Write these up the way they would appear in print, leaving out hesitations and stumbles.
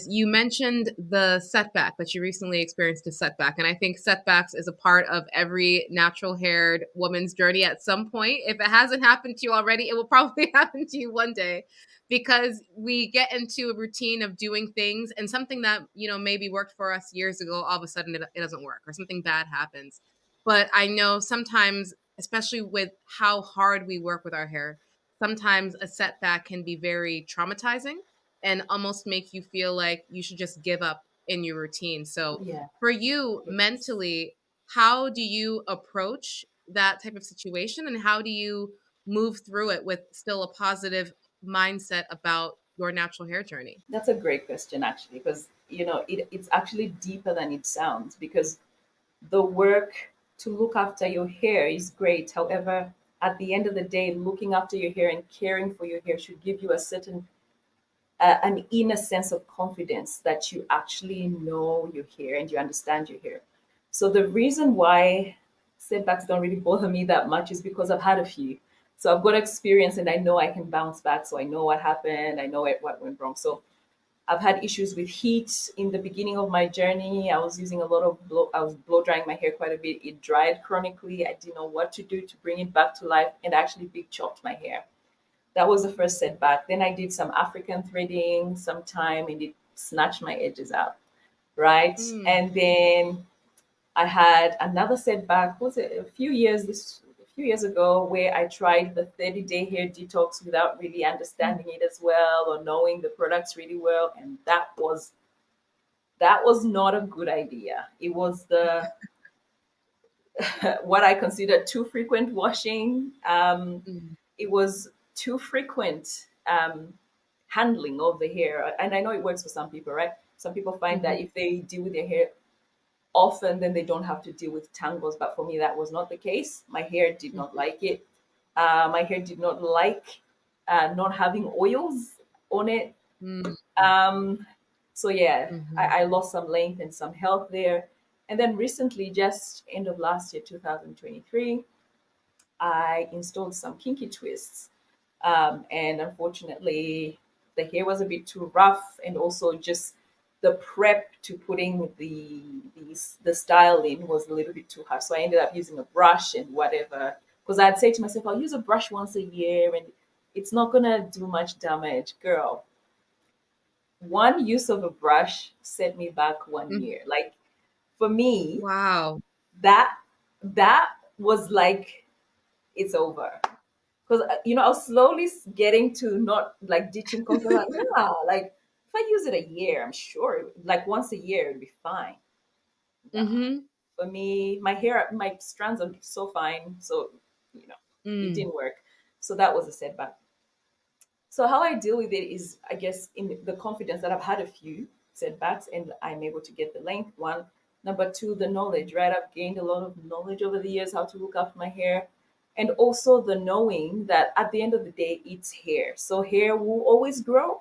is you mentioned the setback that you recently experienced a setback. And I think setbacks is a part of every natural haired woman's journey at some point. If it hasn't happened to you already, it will probably happen to you one day because we get into a routine of doing things and something that, maybe worked for us years ago, all of a sudden it doesn't work or something bad happens. But I know sometimes, especially with how hard we work with our hair, sometimes a setback can be very traumatizing and almost make you feel like you should just give up in your routine. So, Yeah. for you Yes. mentally, how do you approach that type of situation and how do you move through it with still a positive mindset about your natural hair journey? That's a great question, actually, because it's actually deeper than it sounds. Because the work to look after your hair is great. However, at the end of the day, looking after your hair and caring for your hair should give you a certain an inner sense of confidence that you actually know your hair and you understand your hair. So the reason why setbacks don't really bother me that much is because I've had a few. So I've got experience and I know I can bounce back. So I know what happened. I know what went wrong. So I've had issues with heat in the beginning of my journey. I was using a lot of I was blow drying my hair quite a bit. It dried chronically. I didn't know what to do to bring it back to life and I actually big chopped my hair. That was the first setback. Then I did some African threading sometime and it snatched my edges out. Right. Mm. And then I had another setback, was it a few years ago where I tried the 30-day hair detox without really understanding it as well or knowing the products really well. And that was not a good idea. It was the what I consider too frequent washing. Mm. It was too frequent handling of the hair. And I know it works for some people, right? Some people find that Mhm. if they deal with their hair often, then they don't have to deal with tangles. But for me, that was not the case. My hair did not Mhm. like it. My hair did not like not having oils on it. Mm. Um, so yeah, Mhm. I lost some length and some health there. And then recently, just end of last year, 2023, I installed some kinky twists. And unfortunately, the hair was a bit too rough, and also just the prep to putting the style in was a little bit too hard. So I ended up using a brush and whatever. Because I'd say to myself, I'll use a brush once a year, and it's not gonna do much damage, girl. One use of a brush set me back one Mm. year. Like for me, Wow. that that was like it's over because I was slowly getting to not like ditching content. Like, yeah, like if I use it a year, I'm sure like once a year it'll be fine. Nah, Mhm. for me, my hair, my strands are so fine, so you know it Mm. didn't work. So that was a setback. So how I deal with it is, I guess, in the confidence that I've had a few setbacks and I'm able to get the length. One, number two, the knowledge. Right, I've gained a lot of knowledge over the years how to look after my hair, and also the knowing that at the end of the day, it's hair. So hair will always grow.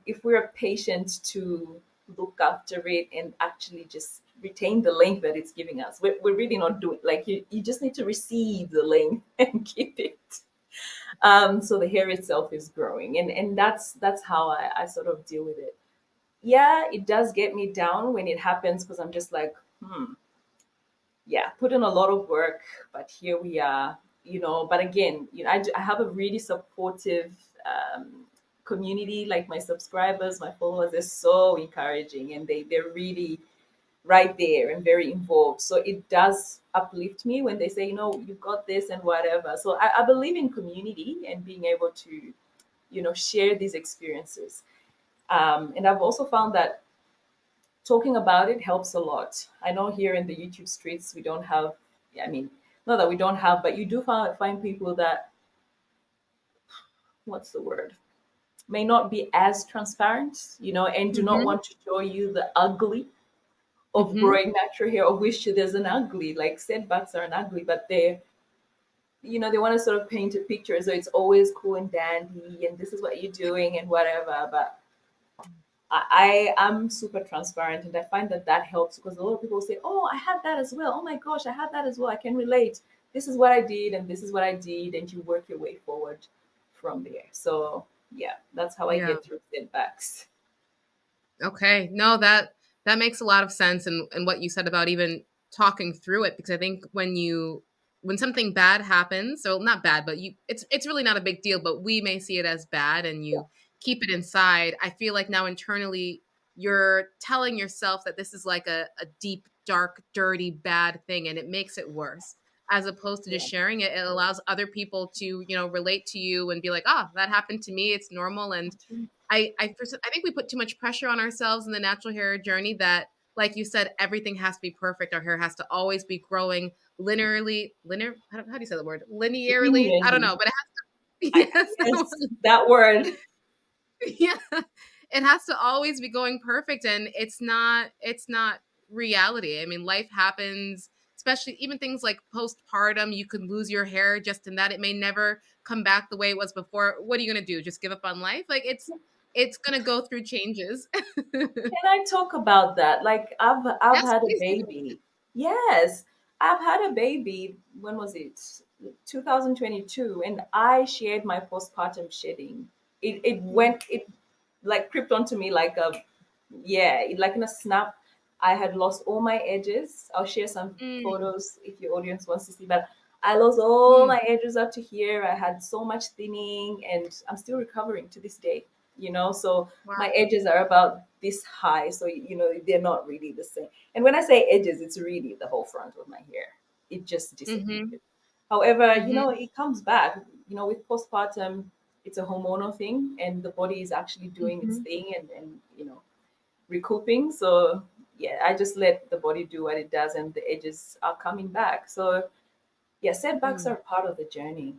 If we're patient to look after it and actually just retain the length that it's giving us, we're really not doing like you just need to receive the length and keep it. So the hair itself is growing, and that's how I sort of deal with it. Yeah, it does get me down when it happens because I'm just like, yeah, put in a lot of work, but here we are, But again, I have a really supportive community. Like my subscribers, my followers, they're so encouraging, and they're really right there and very involved. So it does uplift me when they say, you've got this and whatever. So I believe in community and being able to, share these experiences. And I've also found that talking about it helps a lot. I know here in the YouTube streets, we don't have, I mean, not that we don't have, but you do find people that, what's the word? May not be as transparent, and do not Mhm. want to show you the ugly of Mhm. growing natural hair, of which there's an ugly, like setbacks are an ugly, but they want to sort of paint a picture so it's always cool and dandy and this is what you're doing and whatever. But I am super transparent and I find that helps because a lot of people say, oh, I had that as well. Oh my gosh, I had that as well. I can relate. This is what I did and this is what I did. And you work your way forward from there. So yeah, that's how I Yeah. get through setbacks. Okay. No, that makes a lot of sense, and what you said about even talking through it, because I think when something bad happens, so not bad, but it's really not a big deal, but we may see it as bad and Yeah, you keep it inside. I feel like now internally you're telling yourself that this is like a deep, dark, dirty, bad thing, and it makes it worse. As opposed to yeah, just sharing it, it allows other people to, relate to you and be like, "Ah, that happened to me. It's normal." And that's right. I think we put too much pressure on ourselves in the natural hair journey that, like you said, everything has to be perfect. Our hair has to always be growing linear. How do you say the word? Linearly. I don't Linearly. know, but I, it has yes, to, that word. yeah, it has to always be going perfect, and it's not reality. I mean, life happens, especially even things like postpartum. You could lose your hair just in that. It may never come back the way it was before. What are you gonna do? Just give up on life? Like it's gonna go through changes. Can I talk about that? Like I've Yes, had a please do. baby. Yes, I've had a baby. When was it? 2022, and I shared my postpartum shedding. It Mm, went it like crept onto me like a yeah, like in a snap. I had lost all my edges. I'll share some mm, photos if your audience wants to see, but I lost all mm. my edges up to here. I had so much thinning, and I'm still recovering to this day. So Wow. my edges are about this high, so they're not really the same. And when I say edges, it's really the whole front of my hair. It just Mm-hmm. disappeared. However, Mm-hmm. it comes back. With postpartum, it's a hormonal thing, and the body is actually doing its Mm-hmm. thing, and recouping. So yeah, I just let the body do what it does, and the edges are coming back. So yeah, setbacks Mm. are part of the journey.